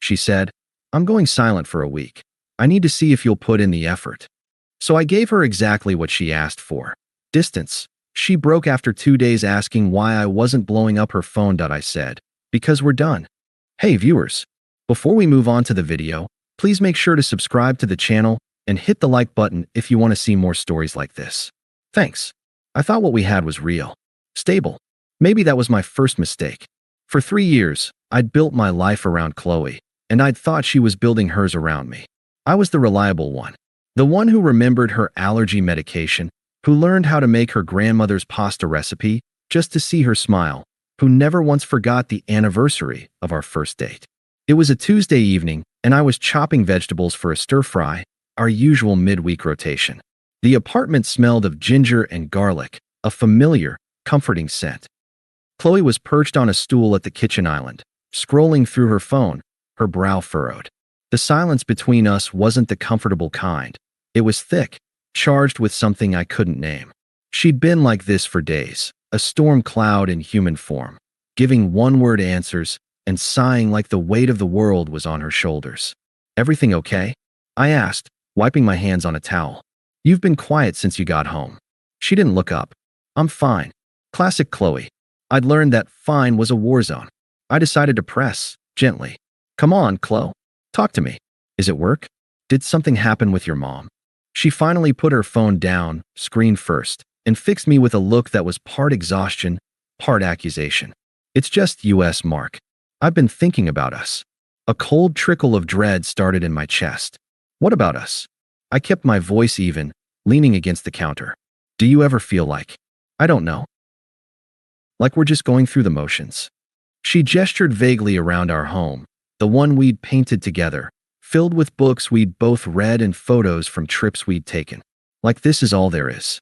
she said. I'm going silent for a week. I need to see if you'll put in the effort. So I gave her exactly what she asked for. Distance. She broke after 2 days asking why I wasn't blowing up her phone. I said, because we're done. Hey viewers, before we move on to the video, please make sure to subscribe to the channel and hit the like button if you want to see more stories like this. Thanks. I thought what we had was real. Stable. Maybe that was my first mistake. For 3 years, I'd built my life around Chloe, and I'd thought she was building hers around me. I was the reliable one. The one who remembered her allergy medication, who learned how to make her grandmother's pasta recipe just to see her smile, who never once forgot the anniversary of our first date. It was a Tuesday evening, and I was chopping vegetables for a stir-fry, our usual midweek rotation. The apartment smelled of ginger and garlic, a familiar, comforting scent. Chloe was perched on a stool at the kitchen island, scrolling through her phone, her brow furrowed. The silence between us wasn't the comfortable kind. It was thick, charged with something I couldn't name. She'd been like this for days, a storm cloud in human form, giving one-word answers and sighing like the weight of the world was on her shoulders. Everything okay? I asked, wiping my hands on a towel. You've been quiet since you got home. She didn't look up. I'm fine. Classic Chloe. I'd learned that fine was a war zone. I decided to press, gently. Come on, Chloe. Talk to me. Is it work? Did something happen with your mom? She finally put her phone down, screen first, and fixed me with a look that was part exhaustion, part accusation. It's just US, Mark. I've been thinking about us. A cold trickle of dread started in my chest. What about us? I kept my voice even, leaning against the counter. Do you ever feel like, I don't know, like we're just going through the motions? She gestured vaguely around our home, the one we'd painted together, filled with books we'd both read and photos from trips we'd taken. Like this is all there is.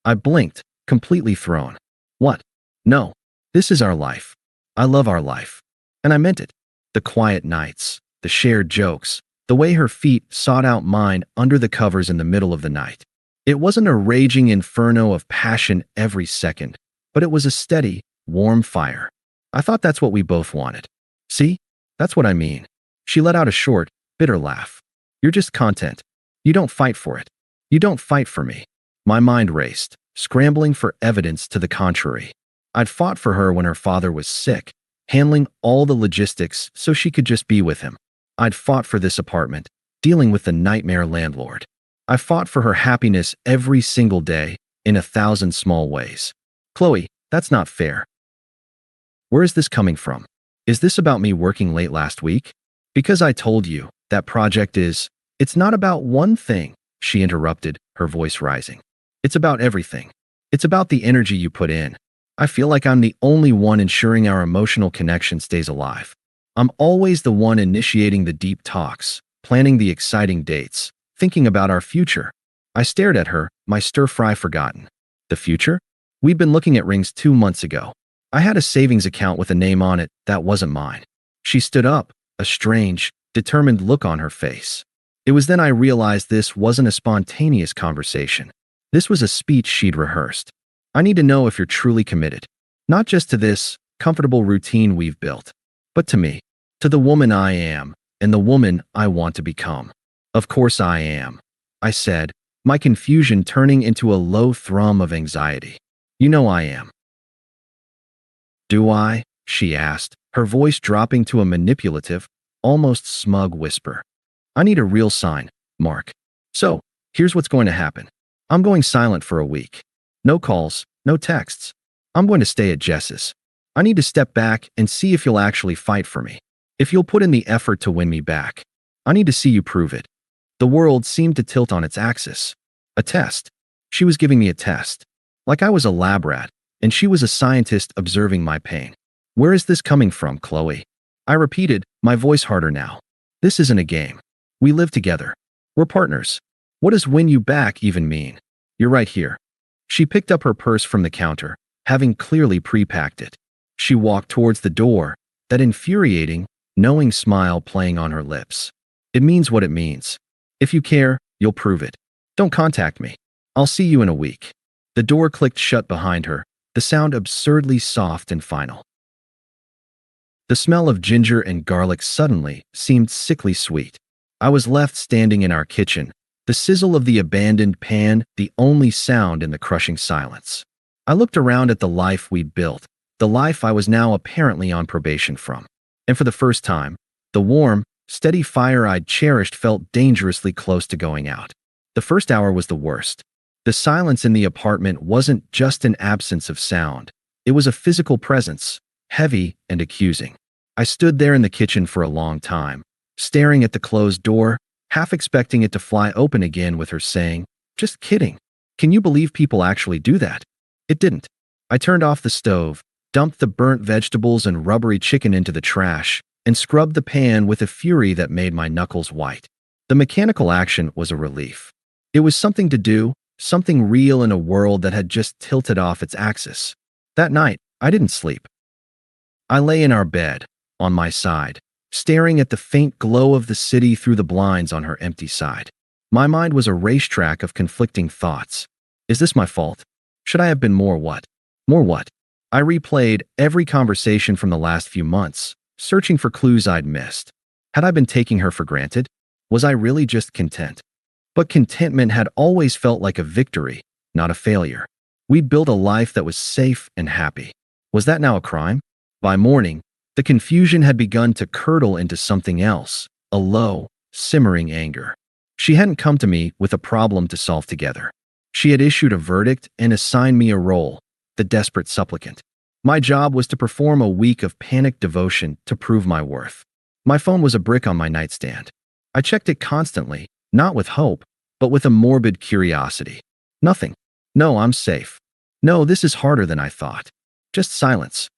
I blinked, completely thrown. What? No. This is our life. I love our life. And I meant it. The quiet nights, the shared jokes, the way her feet sought out mine under the covers in the middle of the night. It wasn't a raging inferno of passion every second, but it was a steady, warm fire. I thought that's what we both wanted. See? That's what I mean. She let out a short, bitter laugh. You're just content. You don't fight for it. You don't fight for me. My mind raced, scrambling for evidence to the contrary. I'd fought for her when her father was sick, handling all the logistics so she could just be with him. I'd fought for this apartment, dealing with the nightmare landlord. I fought for her happiness every single day, in 1,000 small ways. Chloe, that's not fair. Where is this coming from? Is this about me working late last week? Because I told you, that project is, it's not about one thing, she interrupted, her voice rising. It's about everything. It's about the energy you put in. I feel like I'm the only one ensuring our emotional connection stays alive. I'm always the one initiating the deep talks, planning the exciting dates, thinking about our future. I stared at her, my stir-fry forgotten. The future? We'd been looking at rings 2 months ago. I had a savings account with a name on it that wasn't mine. She stood up, a strange, determined look on her face. It was then I realized this wasn't a spontaneous conversation. This was a speech she'd rehearsed. I need to know if you're truly committed, not just to this comfortable routine we've built, but to me, to the woman I am, and the woman I want to become. Of course I am, I said, my confusion turning into a low thrum of anxiety. You know I am. Do I? She asked, her voice dropping to a manipulative, almost smug whisper. I need a real sign, Mark. So, here's what's going to happen. I'm going silent for a week. No calls, no texts. I'm going to stay at Jess's. I need to step back and see if you'll actually fight for me. If you'll put in the effort to win me back. I need to see you prove it. The world seemed to tilt on its axis. A test. She was giving me a test. Like I was a lab rat, and she was a scientist observing my pain. Where is this coming from, Chloe? I repeated, my voice harder now. This isn't a game. We live together. We're partners. What does win you back even mean? You're right here. She picked up her purse from the counter, having clearly pre-packed it. She walked towards the door, that infuriating, knowing smile playing on her lips. It means what it means. If you care, you'll prove it. Don't contact me. I'll see you in a week. The door clicked shut behind her, the sound absurdly soft and final. The smell of ginger and garlic suddenly seemed sickly sweet. I was left standing in our kitchen, the sizzle of the abandoned pan the only sound in the crushing silence. I looked around at the life we'd built, the life I was now apparently on probation from. And for the first time, the warm, steady fire I'd cherished felt dangerously close to going out. The first hour was the worst. The silence in the apartment wasn't just an absence of sound. It was a physical presence, heavy and accusing. I stood there in the kitchen for a long time, staring at the closed door, half expecting it to fly open again with her saying, "Just kidding. Can you believe people actually do that?" It didn't. I turned off the stove, dumped the burnt vegetables and rubbery chicken into the trash, and scrubbed the pan with a fury that made my knuckles white. The mechanical action was a relief. It was something to do, something real in a world that had just tilted off its axis. That night, I didn't sleep. I lay in our bed, on my side, staring at the faint glow of the city through the blinds on her empty side. My mind was a racetrack of conflicting thoughts. Is this my fault? Should I have been more what? More what? I replayed every conversation from the last few months, searching for clues I'd missed. Had I been taking her for granted? Was I really just content? But contentment had always felt like a victory, not a failure. We'd built a life that was safe and happy. Was that now a crime? By morning, the confusion had begun to curdle into something else, a low, simmering anger. She hadn't come to me with a problem to solve together. She had issued a verdict and assigned me a role, the desperate supplicant. My job was to perform a week of panicked devotion to prove my worth. My phone was a brick on my nightstand. I checked it constantly, not with hope, but with a morbid curiosity. Nothing. No, I'm safe. No, this is harder than I thought. Just silence.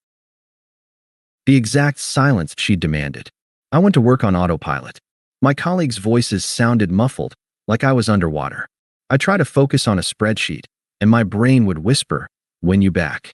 The exact silence she demanded. I went to work on autopilot. My colleagues' voices sounded muffled, like I was underwater. I tried to focus on a spreadsheet, and my brain would whisper, "When you back?"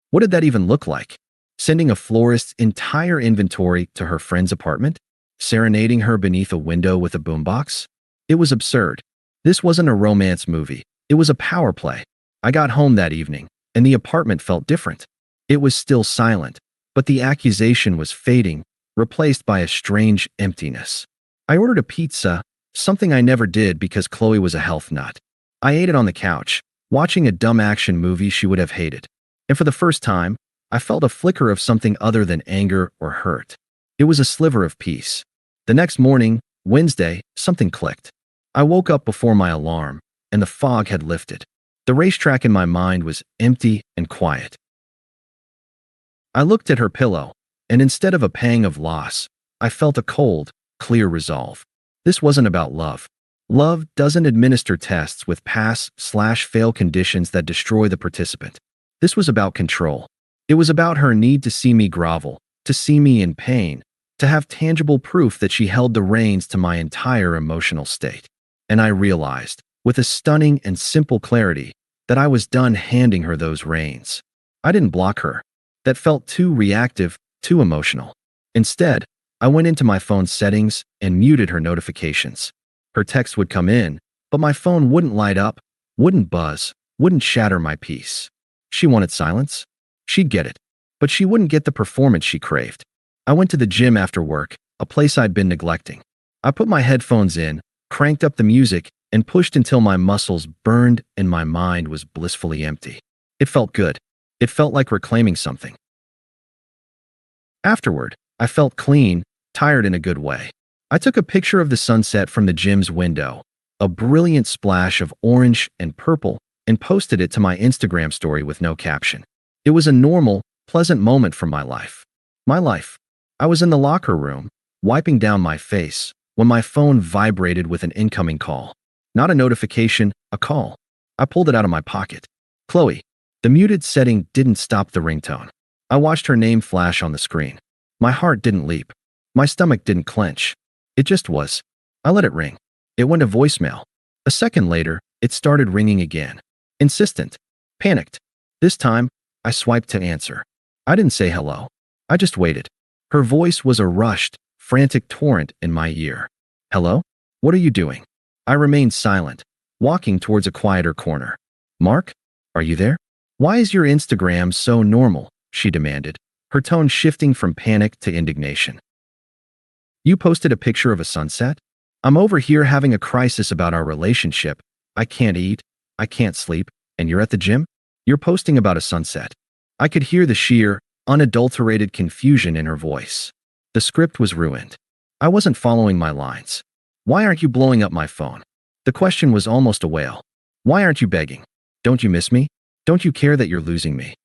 What did that even look like? Sending a florist's entire inventory to her friend's apartment? Serenading her beneath a window with a boombox? It was absurd. This wasn't a romance movie. It was a power play. I got home that evening, and the apartment felt different. It was still silent, but the accusation was fading, replaced by a strange emptiness. I ordered a pizza, something I never did because Chloe was a health nut. I ate it on the couch, watching a dumb action movie she would have hated. And for the first time, I felt a flicker of something other than anger or hurt. It was a sliver of peace. The next morning, Wednesday, something clicked. I woke up before my alarm, and the fog had lifted. The racetrack in my mind was empty and quiet. I looked at her pillow, and instead of a pang of loss, I felt a cold, clear resolve. This wasn't about love. Love doesn't administer tests with pass/fail conditions that destroy the participant. This was about control. It was about her need to see me grovel, to see me in pain, to have tangible proof that she held the reins to my entire emotional state. And I realized, with a stunning and simple clarity, that I was done handing her those reins. I didn't block her. That felt too reactive, too emotional. Instead, I went into my phone's settings and muted her notifications. Her text would come in, but my phone wouldn't light up, wouldn't buzz, wouldn't shatter my peace. She wanted silence? She'd get it. But she wouldn't get the performance she craved. I went to the gym after work, a place I'd been neglecting. I put my headphones in, cranked up the music, and pushed until my muscles burned and my mind was blissfully empty. It felt good. It felt like reclaiming something. Afterward, I felt clean, tired in a good way. I took a picture of the sunset from the gym's window, a brilliant splash of orange and purple, and posted it to my Instagram story with no caption. It was a normal, pleasant moment from my life. My life. I was in the locker room, wiping down my face, when my phone vibrated with an incoming call. Not a notification, a call. I pulled it out of my pocket. Chloe. The muted setting didn't stop the ringtone. I watched her name flash on the screen. My heart didn't leap. My stomach didn't clench. It just was. I let it ring. It went to voicemail. A second later, it started ringing again. Insistent. Panicked. This time, I swiped to answer. I didn't say hello. I just waited. Her voice was a rushed, frantic torrent in my ear. Hello? What are you doing? I remained silent, walking towards a quieter corner. Mark? Are you there? Why is your Instagram so normal? She demanded. her tone shifting from panic to indignation. You posted a picture of a sunset? I'm over here having a crisis about our relationship. I can't eat, I can't sleep, and you're at the gym? You're posting about a sunset. I could hear the sheer, unadulterated confusion in her voice. The script was ruined. I wasn't following my lines. Why aren't you blowing up my phone? The question was almost a wail. Why aren't you begging? Don't you miss me? Don't you care that you're losing me?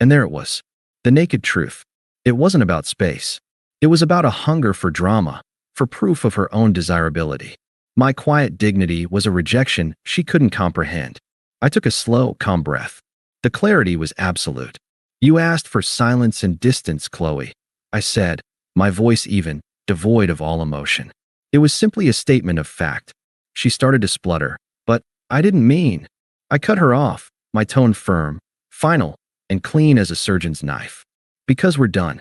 And there it was. The naked truth. It wasn't about space. It was about a hunger for drama, for proof of her own desirability. My quiet dignity was a rejection she couldn't comprehend. I took a slow, calm breath. The clarity was absolute. You asked for silence and distance, Chloe. I said, my voice even, devoid of all emotion. It was simply a statement of fact. She started to splutter, but I didn't mean. I cut her off, my tone firm, final, and clean as a surgeon's knife. Because we're done.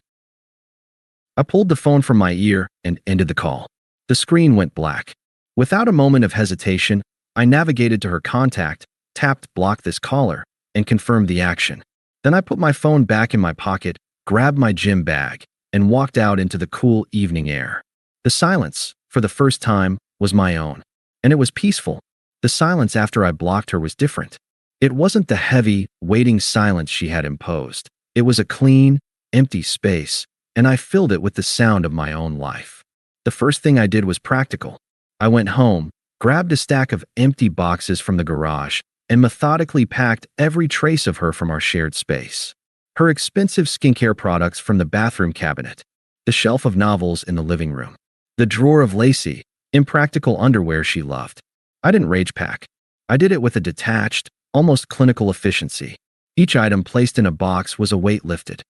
I pulled the phone from my ear and ended the call. The screen went black. Without a moment of hesitation, I navigated to her contact, tapped block this caller, and confirmed the action. Then I put my phone back in my pocket, grabbed my gym bag, and walked out into the cool evening air. The silence, for the first time, was my own. And it was peaceful. The silence after I blocked her was different. It wasn't the heavy, waiting silence she had imposed. It was a clean, empty space, and I filled it with the sound of my own life. The first thing I did was practical. I went home, grabbed a stack of empty boxes from the garage, and methodically packed every trace of her from our shared space. Her expensive skincare products from the bathroom cabinet, the shelf of novels in the living room, the drawer of lacy, impractical underwear she loved. I didn't rage pack. I did it with a detached, almost clinical efficiency. Each item placed in a box was a weight lifted.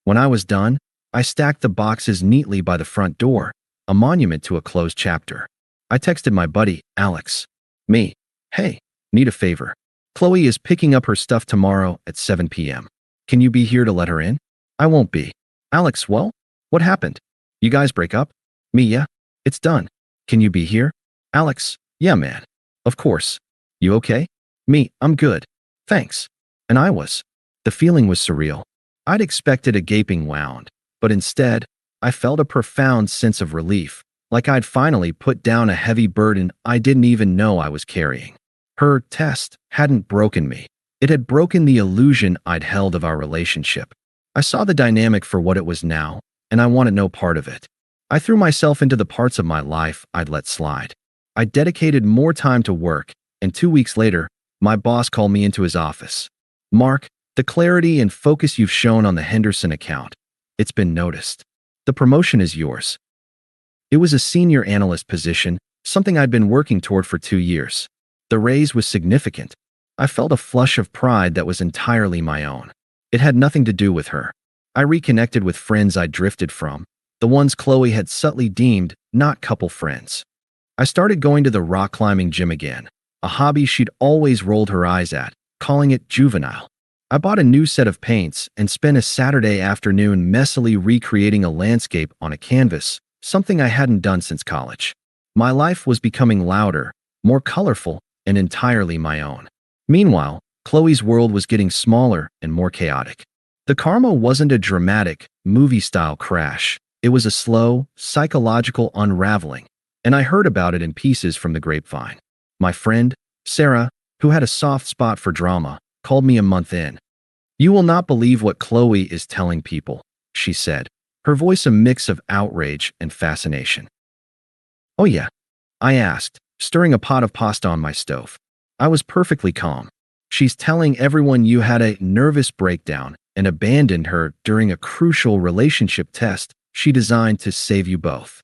When I was done, I stacked the boxes neatly by the front door, a monument to a closed chapter. I texted my buddy, Alex. Me. Hey, need a favor. Chloe is picking up her stuff tomorrow at 7 p.m. Can you be here to let her in? I won't be. Alex, well, what happened? You guys break up? Me, yeah. It's done. Can you be here? Alex, yeah, man. Of course. You okay? Me, I'm good. Thanks. And I was. The feeling was surreal. I'd expected a gaping wound, but instead, I felt a profound sense of relief, like I'd finally put down a heavy burden I didn't even know I was carrying. Her test hadn't broken me. It had broken the illusion I'd held of our relationship. I saw the dynamic for what it was now, and I wanted no part of it. I threw myself into the parts of my life I'd let slide. I dedicated more time to work, and 2 weeks later, my boss called me into his office. Mark, the clarity and focus you've shown on the Henderson account, it's been noticed. The promotion is yours. It was a senior analyst position, something I'd been working toward for 2 years. The raise was significant. I felt a flush of pride that was entirely my own. It had nothing to do with her. I reconnected with friends I'd drifted from, the ones Chloe had subtly deemed not couple friends. I started going to the rock climbing gym again, a hobby she'd always rolled her eyes at, calling it juvenile. I bought a new set of paints and spent a Saturday afternoon messily recreating a landscape on a canvas, something I hadn't done since college. My life was becoming louder, more colorful, and entirely my own. Meanwhile, Chloe's world was getting smaller and more chaotic. The karma wasn't a dramatic, movie-style crash. It was a slow, psychological unraveling, and I heard about it in pieces from the grapevine. My friend, Sarah, who had a soft spot for drama, called me a month in. You will not believe what Chloe is telling people, she said, her voice a mix of outrage and fascination. Oh yeah? I asked, stirring a pot of pasta on my stove. I was perfectly calm. She's telling everyone you had a nervous breakdown and abandoned her during a crucial relationship test she designed to save you both.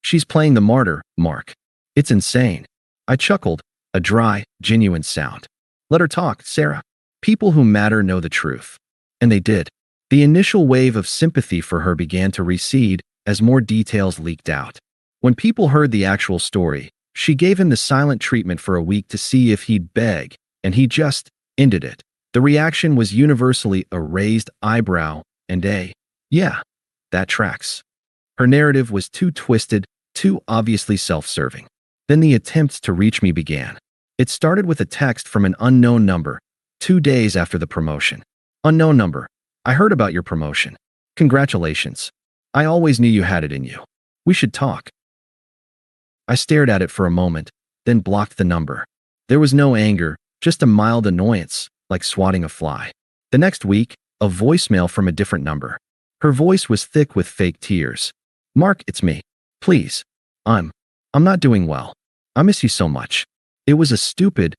She's playing the martyr, Mark. It's insane. I chuckled, a dry, genuine sound. Let her talk, Sarah. People who matter know the truth. And they did. The initial wave of sympathy for her began to recede as more details leaked out. When people heard the actual story, she gave him the silent treatment for a week to see if he'd beg, and he just ended it. The reaction was universally a raised eyebrow and a, yeah, that tracks. Her narrative was too twisted, too obviously self-serving. Then the attempts to reach me began. It started with a text from an unknown number, 2 days after the promotion. Unknown number. I heard about your promotion. Congratulations. I always knew you had it in you. We should talk. I stared at it for a moment, then blocked the number. There was no anger, just a mild annoyance, like swatting a fly. The next week, a voicemail from a different number. Her voice was thick with fake tears. Mark, it's me. Please. I'm not doing well. I miss you so much. It was a stupid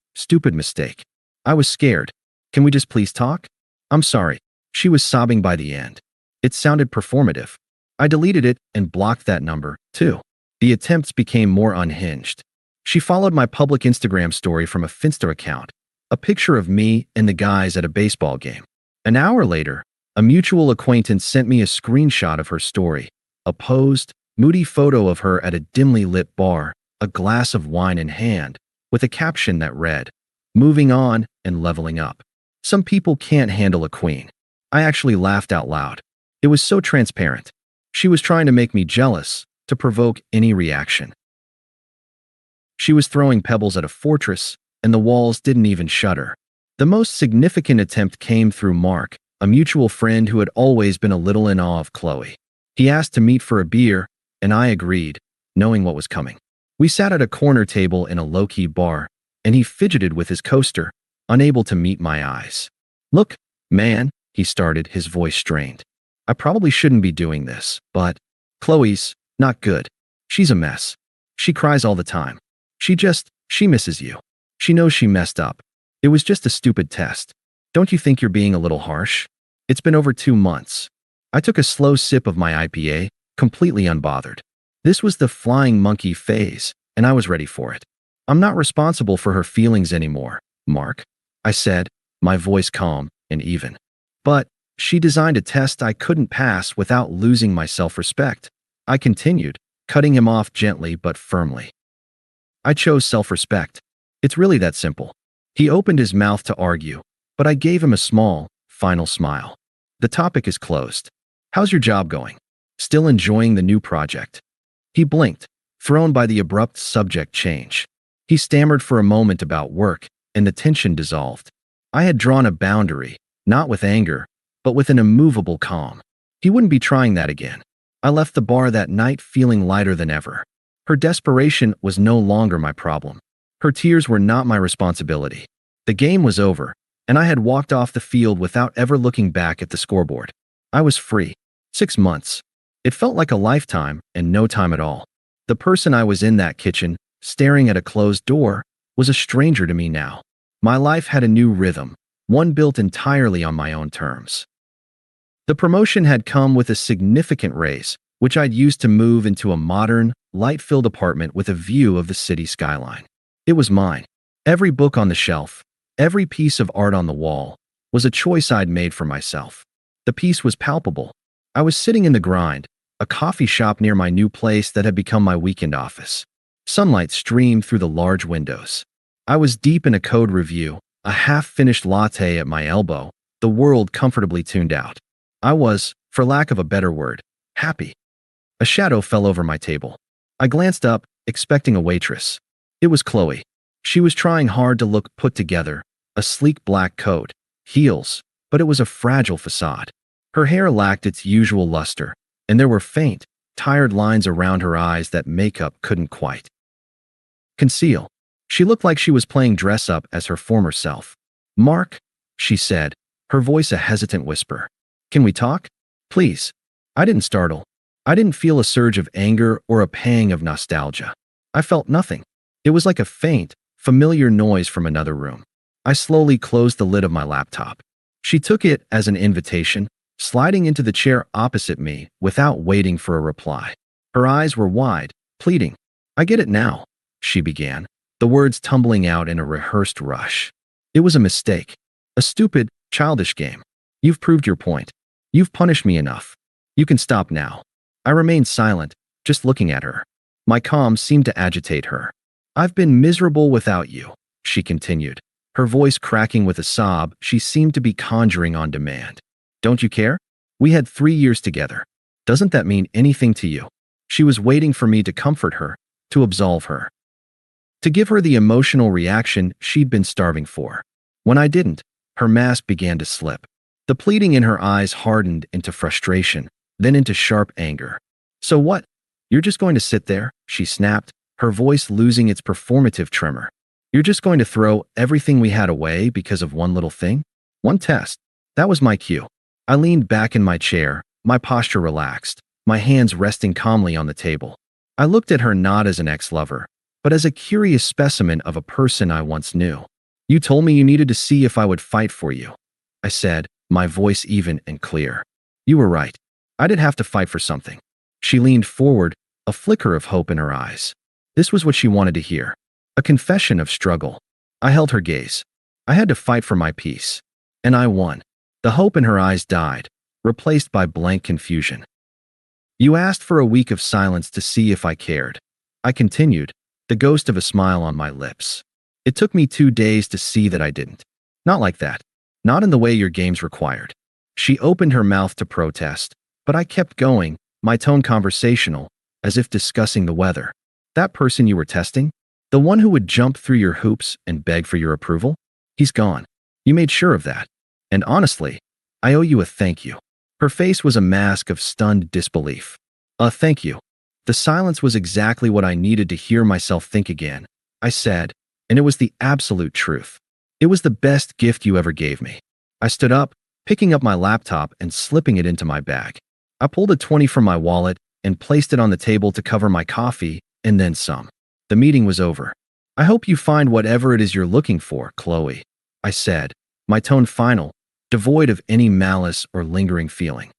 mistake. I was scared. Can we just please talk? I'm sorry. She was sobbing by the end. It sounded performative. I deleted it and blocked that number, too. The attempts became more unhinged. She followed my public Instagram story from a Finsta account, a picture of me and the guys at a baseball game. An hour later, a mutual acquaintance sent me a screenshot of her story, a posed, moody photo of her at a dimly lit bar, a glass of wine in hand, with a caption that read, "Moving on and leveling up." Some people can't handle a queen. I actually laughed out loud. It was so transparent. She was trying to make me jealous, to provoke any reaction. She was throwing pebbles at a fortress, and the walls didn't even shudder. The most significant attempt came through Mark, a mutual friend who had always been a little in awe of Chloe. He asked to meet for a beer, and I agreed, knowing what was coming. We sat at a corner table in a low-key bar, and he fidgeted with his coaster, unable to meet my eyes. Look, man, he started, his voice strained. I probably shouldn't be doing this, but Chloe's not good. She's a mess. She cries all the time. She misses you. She knows she messed up. It was just a stupid test. Don't you think you're being a little harsh? It's been over 2 months. I took a slow sip of my IPA, completely unbothered. This was the flying monkey phase, and I was ready for it. I'm not responsible for her feelings anymore, Mark, I said, my voice calm and even. But she designed a test I couldn't pass without losing my self-respect. I continued, cutting him off gently but firmly. I chose self-respect. It's really that simple. He opened his mouth to argue, but I gave him a small, final smile. The topic is closed. How's your job going? Still enjoying the new project? He blinked, thrown by the abrupt subject change. He stammered for a moment about work, and the tension dissolved. I had drawn a boundary, not with anger, but with an immovable calm. He wouldn't be trying that again. I left the bar that night feeling lighter than ever. Her desperation was no longer my problem. Her tears were not my responsibility. The game was over, and I had walked off the field without ever looking back at the scoreboard. I was free. 6 months. It felt like a lifetime and no time at all. The person I was in that kitchen, staring at a closed door, was a stranger to me now. My life had a new rhythm, one built entirely on my own terms. The promotion had come with a significant raise, which I'd used to move into a modern, light-filled apartment with a view of the city skyline. It was mine. Every book on the shelf, every piece of art on the wall, was a choice I'd made for myself. The peace was palpable. I was sitting in the Grind, a coffee shop near my new place that had become my weekend office. Sunlight streamed through the large windows. I was deep in a code review, a half-finished latte at my elbow, the world comfortably tuned out. I was, for lack of a better word, happy. A shadow fell over my table. I glanced up, expecting a waitress. It was Chloe. She was trying hard to look put together, a sleek black coat, heels, but it was a fragile facade. Her hair lacked its usual luster, and there were faint, tired lines around her eyes that makeup couldn't quite conceal. She looked like she was playing dress-up as her former self. Mark, she said, her voice a hesitant whisper. Can we talk? Please. I didn't startle. I didn't feel a surge of anger or a pang of nostalgia. I felt nothing. It was like a faint, familiar noise from another room. I slowly closed the lid of my laptop. She took it as an invitation, sliding into the chair opposite me without waiting for a reply. Her eyes were wide, pleading. I get it now, she began, the words tumbling out in a rehearsed rush. It was a mistake. A stupid, childish game. You've proved your point. You've punished me enough. You can stop now. I remained silent, just looking at her. My calm seemed to agitate her. I've been miserable without you, she continued. Her voice cracking with a sob she seemed to be conjuring on demand. Don't you care? We had 3 years together. Doesn't that mean anything to you? She was waiting for me to comfort her, to absolve her, to give her the emotional reaction she'd been starving for. When I didn't, her mask began to slip. The pleading in her eyes hardened into frustration, then into sharp anger. So what? You're just going to sit there? She snapped, her voice losing its performative tremor. You're just going to throw everything we had away because of one little thing? One test. That was my cue. I leaned back in my chair, my posture relaxed, my hands resting calmly on the table. I looked at her not as an ex-lover, but as a curious specimen of a person I once knew. You told me you needed to see if I would fight for you, I said, my voice even and clear. You were right. I did have to fight for something. She leaned forward, a flicker of hope in her eyes. This was what she wanted to hear. A confession of struggle. I held her gaze. I had to fight for my peace. And I won. The hope in her eyes died, replaced by blank confusion. You asked for a week of silence to see if I cared. I continued, the ghost of a smile on my lips. It took me 2 days to see that I didn't. Not like that. Not in the way your games required. She opened her mouth to protest, but I kept going, my tone conversational, as if discussing the weather. That person you were testing? The one who would jump through your hoops and beg for your approval? He's gone. You made sure of that. And honestly, I owe you a thank you. Her face was a mask of stunned disbelief. A thank you. The silence was exactly what I needed to hear myself think again, I said, and it was the absolute truth. It was the best gift you ever gave me. I stood up, picking up my laptop and slipping it into my bag. I pulled a 20 from my wallet and placed it on the table to cover my coffee, and then some. The meeting was over. I hope you find whatever it is you're looking for, Chloe, I said, my tone final, devoid of any malice or lingering feeling.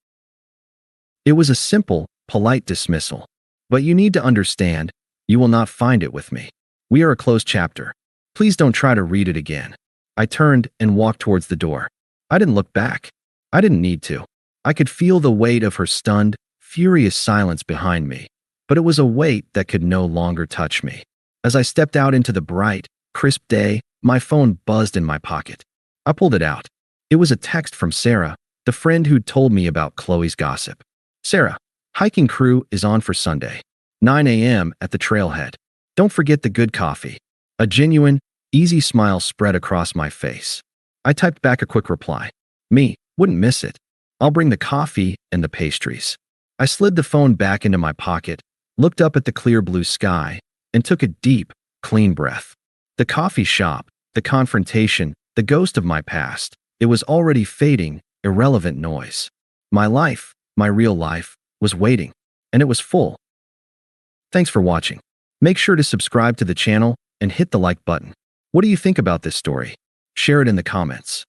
It was a simple, polite dismissal. But you need to understand, you will not find it with me. We are a closed chapter. Please don't try to read it again. I turned and walked towards the door. I didn't look back. I didn't need to. I could feel the weight of her stunned, furious silence behind me, but it was a weight that could no longer touch me. As I stepped out into the bright, crisp day, my phone buzzed in my pocket. I pulled it out. It was a text from Sarah, the friend who'd told me about Chloe's gossip. Sarah, hiking crew is on for Sunday, 9 a.m. at the trailhead. Don't forget the good coffee. A genuine, easy smile spread across my face. I typed back a quick reply. Me, wouldn't miss it. I'll bring the coffee and the pastries. I slid the phone back into my pocket, looked up at the clear blue sky, and took a deep, clean breath. The coffee shop, the confrontation, the ghost of my past, it was already fading, irrelevant noise. My life, my real life, was waiting, and it was full. Thanks for watching. Make sure to subscribe to the channel and hit the like button. What do you think about this story? Share it in the comments.